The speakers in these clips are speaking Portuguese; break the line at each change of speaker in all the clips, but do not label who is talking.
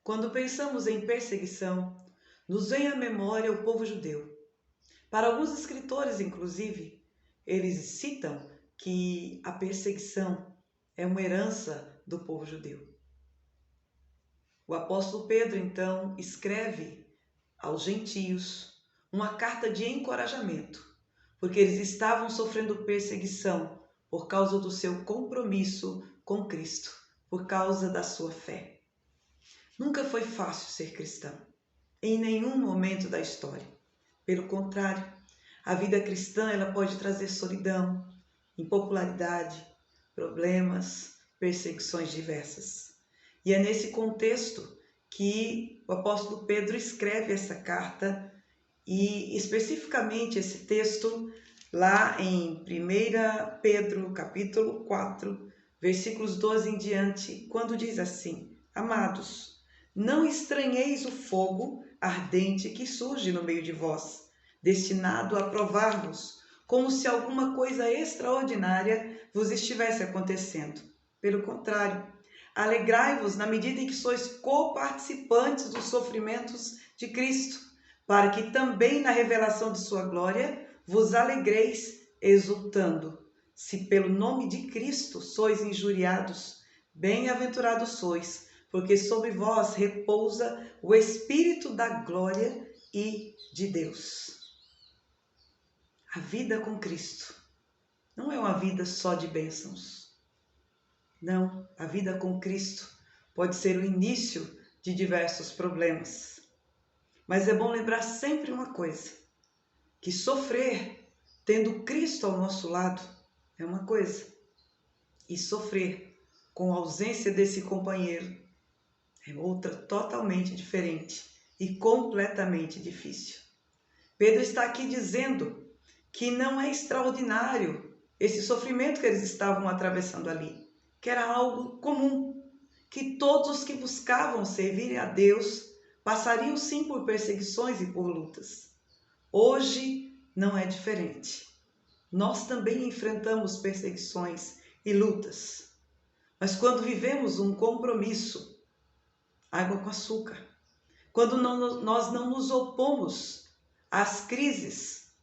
Quando pensamos em perseguição, nos vem à memória o povo judeu. Para alguns escritores, inclusive, eles citam que a perseguição é uma herança do povo judeu. O apóstolo Pedro, então, escreve aos gentios uma carta de encorajamento, porque eles estavam sofrendo perseguição por causa do seu compromisso com Cristo, por causa da sua fé. Nunca foi fácil ser cristão, em nenhum momento da história. Pelo contrário, a vida cristã ela pode trazer solidão, impopularidade, problemas, perseguições diversas. E é nesse contexto que o apóstolo Pedro escreve essa carta e especificamente esse texto lá em 1 Pedro capítulo 4, versículos 12 em diante, quando diz assim: Amados, não estranheis o fogo ardente que surge no meio de vós, destinado a provar-vos, como se alguma coisa extraordinária vos estivesse acontecendo. Pelo contrário, alegrai-vos na medida em que sois coparticipantes dos sofrimentos de Cristo, para que também na revelação de sua glória vos alegreis exultando. Se pelo nome de Cristo sois injuriados, bem-aventurados sois, porque sobre vós repousa o Espírito da glória e de Deus. A vida com Cristo não é uma vida só de bênçãos. Não, a vida com Cristo pode ser o início de diversos problemas. Mas é bom lembrar sempre uma coisa, que sofrer tendo Cristo ao nosso lado é uma coisa, e sofrer com a ausência desse companheiro é outra totalmente diferente e completamente difícil. Pedro está aqui dizendo que não é extraordinário esse sofrimento que eles estavam atravessando ali, que era algo comum, que todos os que buscavam servir a Deus passariam sim por perseguições e por lutas. Hoje não é diferente. Nós também enfrentamos perseguições e lutas, mas quando vivemos um compromisso, água com açúcar, quando nós não nos opomos às crises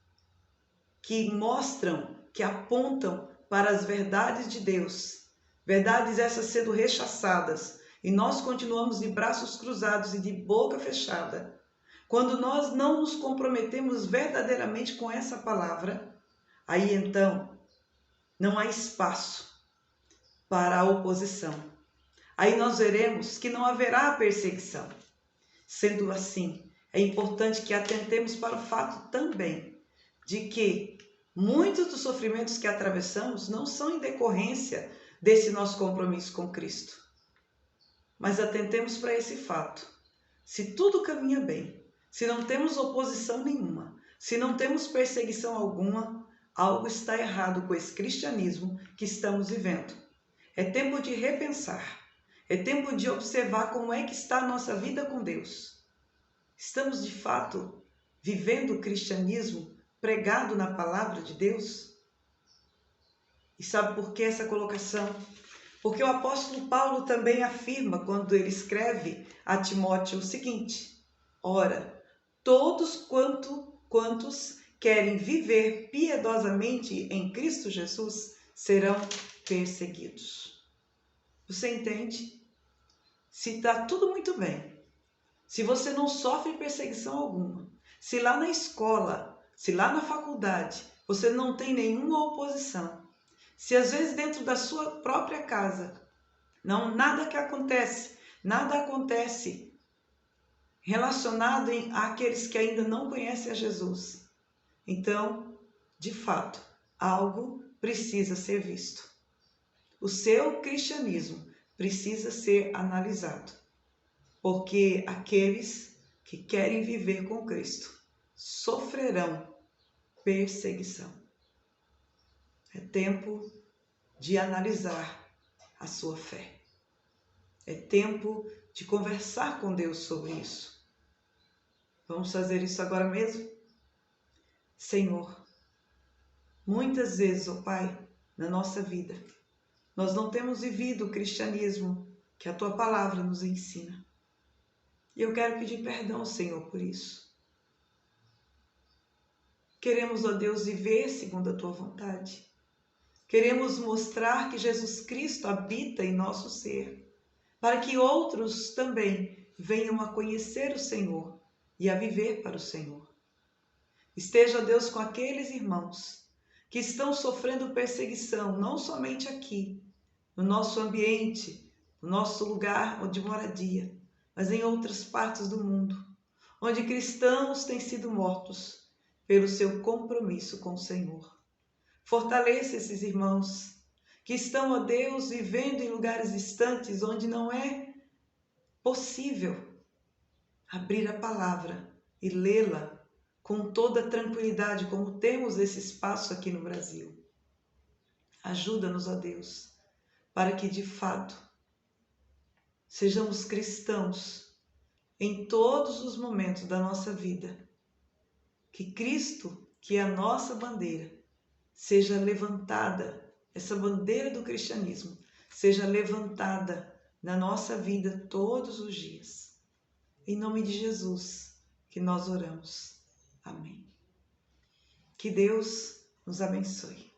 que mostram, que apontam para as verdades de Deus, verdades essas sendo rechaçadas, e nós continuamos de braços cruzados e de boca fechada, quando nós não nos comprometemos verdadeiramente com essa palavra, aí então não há espaço para a oposição. Aí nós veremos que não haverá perseguição. Sendo assim, é importante que atentemos para o fato também de que muitos dos sofrimentos que atravessamos não são em decorrência desse nosso compromisso com Cristo. Mas atentemos para esse fato. Se tudo caminha bem, se não temos oposição nenhuma, se não temos perseguição alguma, algo está errado com esse cristianismo que estamos vivendo. É tempo de repensar. É tempo de observar como é que está a nossa vida com Deus. Estamos de fato vivendo o cristianismo pregado na palavra de Deus? E sabe por que essa colocação? Porque o apóstolo Paulo também afirma, quando ele escreve a Timóteo, o seguinte: Ora, todos quantos querem viver piedosamente em Cristo Jesus serão perseguidos. Você entende? Se está tudo muito bem, se você não sofre perseguição alguma, se lá na escola, se lá na faculdade você não tem nenhuma oposição, se às vezes dentro da sua própria casa nada acontece relacionado àqueles que ainda não conhecem a Jesus, então, de fato, algo precisa ser visto. O seu cristianismo precisa ser analisado, porque aqueles que querem viver com Cristo sofrerão perseguição. É tempo de analisar a sua fé. É tempo de conversar com Deus sobre isso. Vamos fazer isso agora mesmo? Senhor, muitas vezes, ó Pai, na nossa vida, nós não temos vivido o cristianismo que a Tua palavra nos ensina. E eu quero pedir perdão ao Senhor por isso. Queremos, ó Deus, viver segundo a Tua vontade. Queremos mostrar que Jesus Cristo habita em nosso ser, para que outros também venham a conhecer o Senhor e a viver para o Senhor. Esteja, Deus, com aqueles irmãos que estão sofrendo perseguição, não somente aqui, no nosso ambiente, no nosso lugar de moradia, mas em outras partes do mundo, onde cristãos têm sido mortos pelo seu compromisso com o Senhor. Fortaleça esses irmãos que estão, ó Deus, vivendo em lugares distantes onde não é possível abrir a palavra e lê-la com toda tranquilidade, como temos esse espaço aqui no Brasil. Ajuda-nos, ó Deus, para que de fato sejamos cristãos em todos os momentos da nossa vida. Que Cristo, que é a nossa bandeira, seja levantada, essa bandeira do cristianismo, seja levantada na nossa vida todos os dias. Em nome de Jesus que nós oramos. Amém. Que Deus nos abençoe.